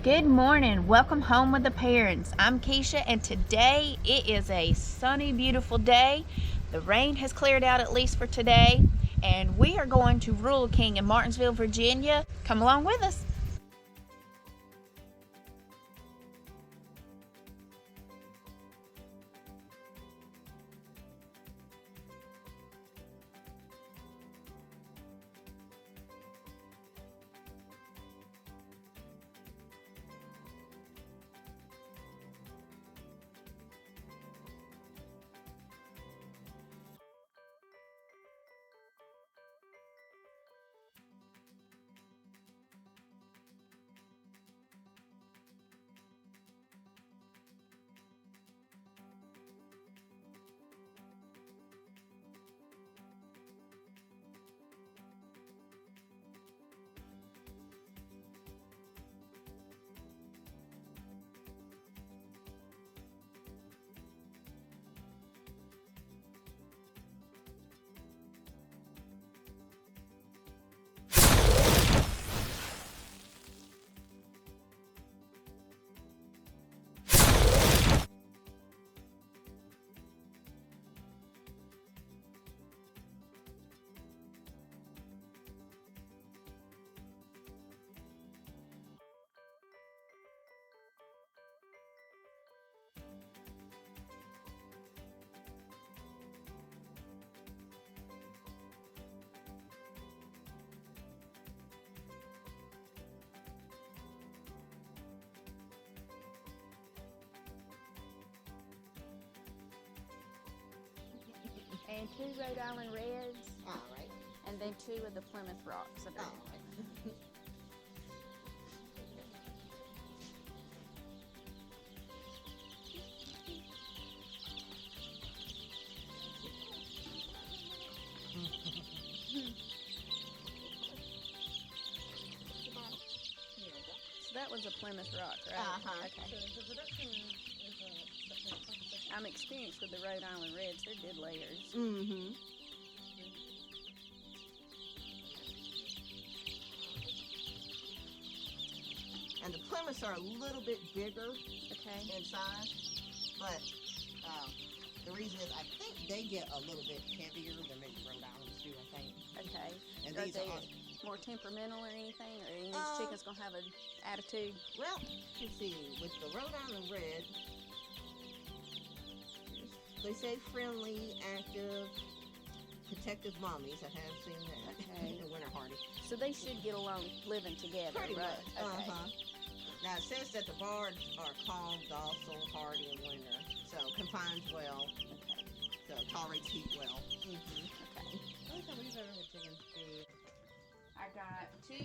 Good morning. Welcome home with the Perrins. I'm Keisha, and today it is a sunny, beautiful day. The rain has cleared out, at least for today, and we are going to Rural King in Martinsville, Virginia. Come along with us. And 2 Rhode Island Reds. All right. And then 2 of the Plymouth Rocks. All right. So that was a Plymouth Rock, right? Uh-huh. Okay. I'm experienced with the Rhode Island Reds. They're good layers. Mm-hmm. And the Plymouths are a little bit bigger in size, but the reason is I think they get a little bit heavier than maybe Rhode Islands do, I think. Okay. And Are these they are, more temperamental or anything? Or any of these chickens going to have an attitude? well, you see, with the Rhode Island Red, they say friendly, active, protective mommies. I have seen that. Okay. And winter hardy. So they should get along living together, Pretty right? much. Okay. Now it says that the bards are calm, docile, hardy in winter, so confines well, Okay. so tolerates heat well. Okay. I got 2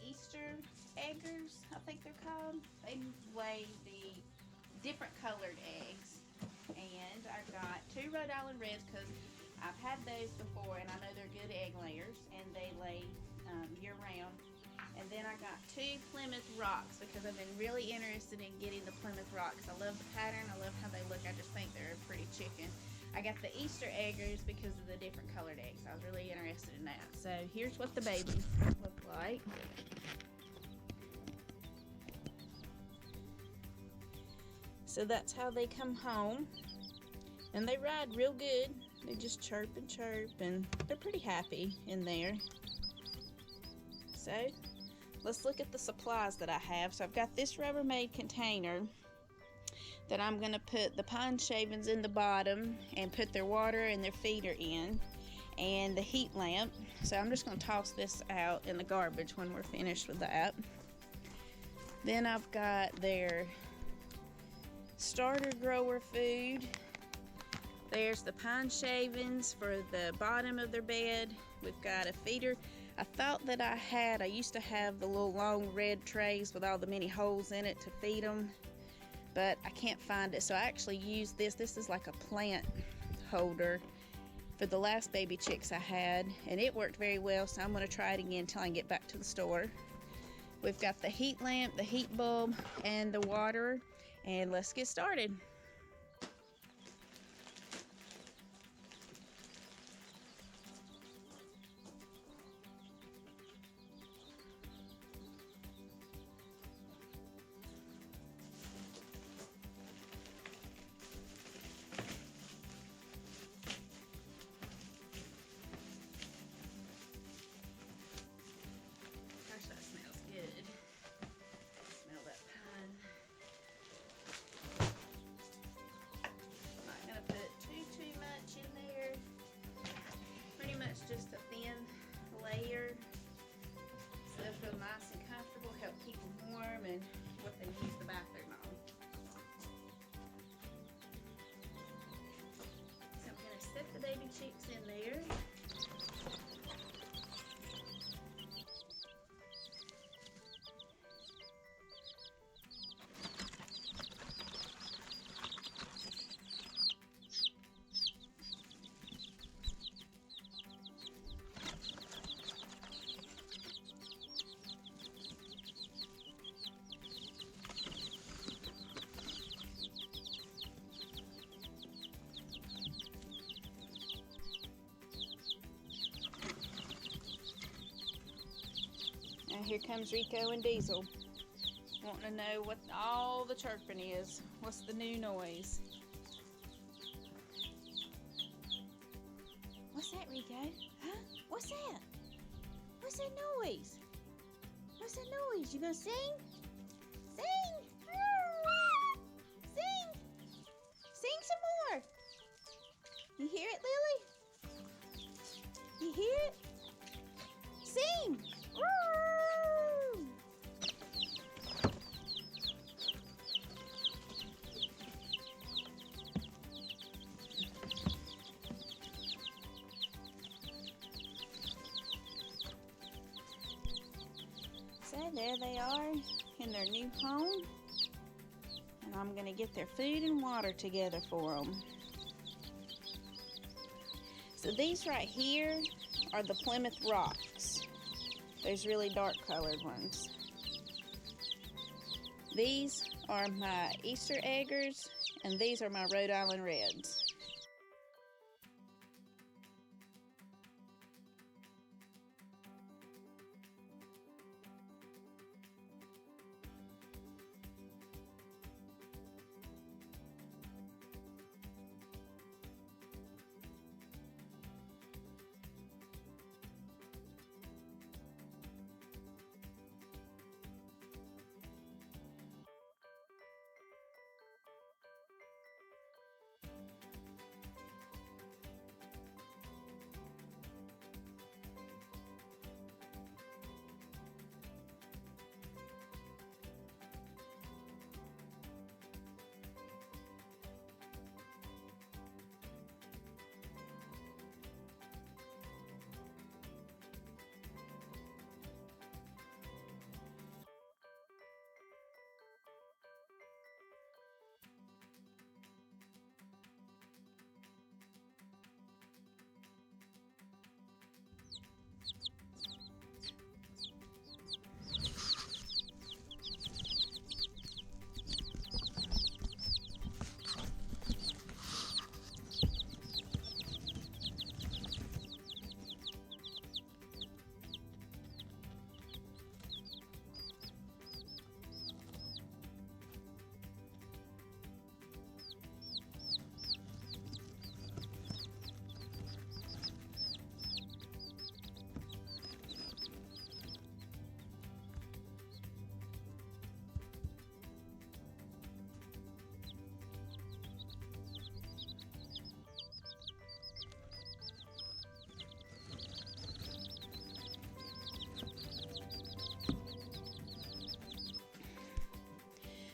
Easter eggers, I think they're called. They lay the different colored eggs. And I got 2 Rhode Island Reds because I've had those before and I know they're good egg layers and they lay year round. And then I got 2 Plymouth Rocks because I've been really interested in getting the Plymouth Rocks. I love the pattern, I love how they look, I just think they're a pretty chicken. I got the Easter eggers because of the different colored eggs. I was really interested in that. So here's what the babies look like. So that's how they come home. And they ride real good. They just chirp and chirp and they're pretty happy in there. So let's look at the supplies that I have. So I've got this Rubbermaid container that I'm going to put the pine shavings in the bottom and put their water and their feeder in, and the heat lamp. So I'm just going to toss this out in the garbage when we're finished with that. Then I've got their starter grower food. There's the pine shavings for the bottom of their bed. We've got a feeder. I thought that I used to have the little long red trays with all the many holes in it to feed them, but I can't find it. So I actually used this. This is like a plant holder for the last baby chicks I had, and it worked very well, so I'm going to try it again until I can get back to the store. We've got the heat lamp, the heat bulb, and the water, and let's get started. chicks in there. Now here comes Rico and Diesel, wanting to know what all the chirping is. What's the new noise? What's that, Rico? Huh? What's that? What's that noise? What's that noise? You gonna sing? Sing! Sing! Sing some more! You hear it, Lily? You hear it? Sing! So there they are in their new home, and I'm going to get their food and water together for them. So these right here are the Plymouth Rocks. There's really dark colored ones. These are my Easter Eggers, and these are my Rhode Island Reds.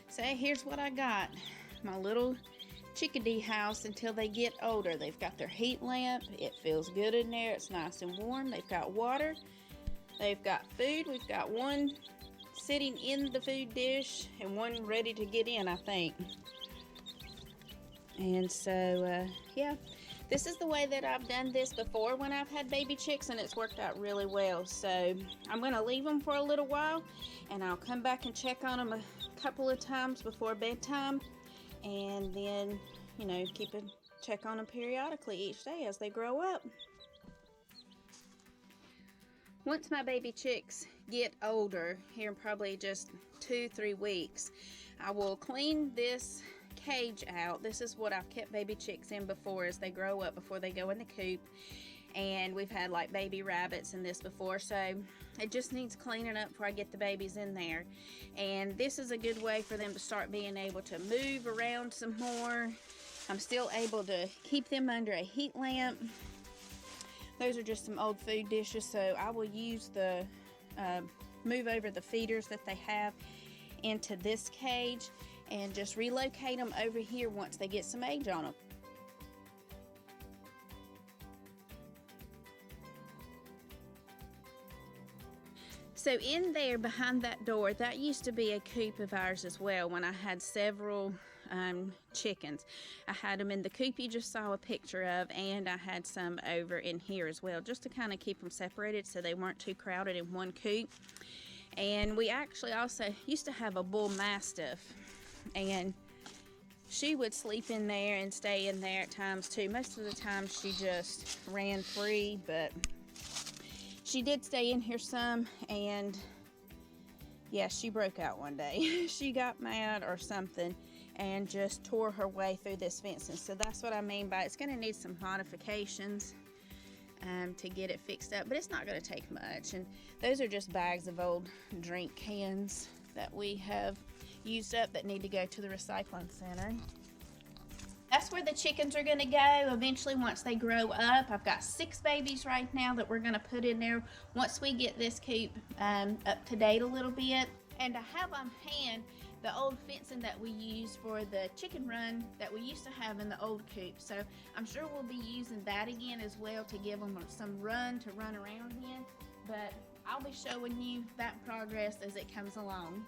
So here's what I got. My little chickadee house until they get older. They've got their heat lamp. It feels good in there. It's nice and warm. They've got water. They've got food. We've got one sitting in the food dish and one ready to get in, I think. And so, yeah, this is the way that I've done this before when I've had baby chicks, and it's worked out really well. So I'm going to leave them for a little while, and I'll come back and check on them a couple of times before bedtime, and then, you know, keep a check on them periodically each day as they grow up. Once my baby chicks get older, here in probably just 2-3 weeks, I will clean this cage out. This is what I've kept baby chicks in before as they grow up, before they go in the coop. And we've had like baby rabbits in this before, so it just needs cleaning up before I get the babies in there. And this is a good way for them to start being able to move around some more. I'm still able to keep them under a heat lamp. Those are just some old food dishes, so I will use the move over the feeders that they have into this cage and just relocate them over here once they get some age on them. So in there behind that door, that used to be a coop of ours as well when I had several chickens. I had them in the coop you just saw a picture of, and I had some over in here as well, just to kind of keep them separated so they weren't too crowded in one coop. And we actually also used to have a bull mastiff, and she would sleep in there and stay in there at times too. Most of the time she just ran free, but she did stay in here some, and yeah, she broke out one day. She got mad or something and just tore her way through this fencing. So that's what I mean by it's going to need some modifications to get it fixed up, but it's not going to take much. And those are just bags of old drink cans that we have used up that need to go to the recycling center. That's where the chickens are going to go eventually once they grow up. I've got 6 babies right now that we're going to put in there once we get this coop up to date a little bit. And I have on hand the old fencing that we used for the chicken run that we used to have in the old coop. So I'm sure we'll be using that again as well to give them some run to run around in. But I'll be showing you that progress as it comes along.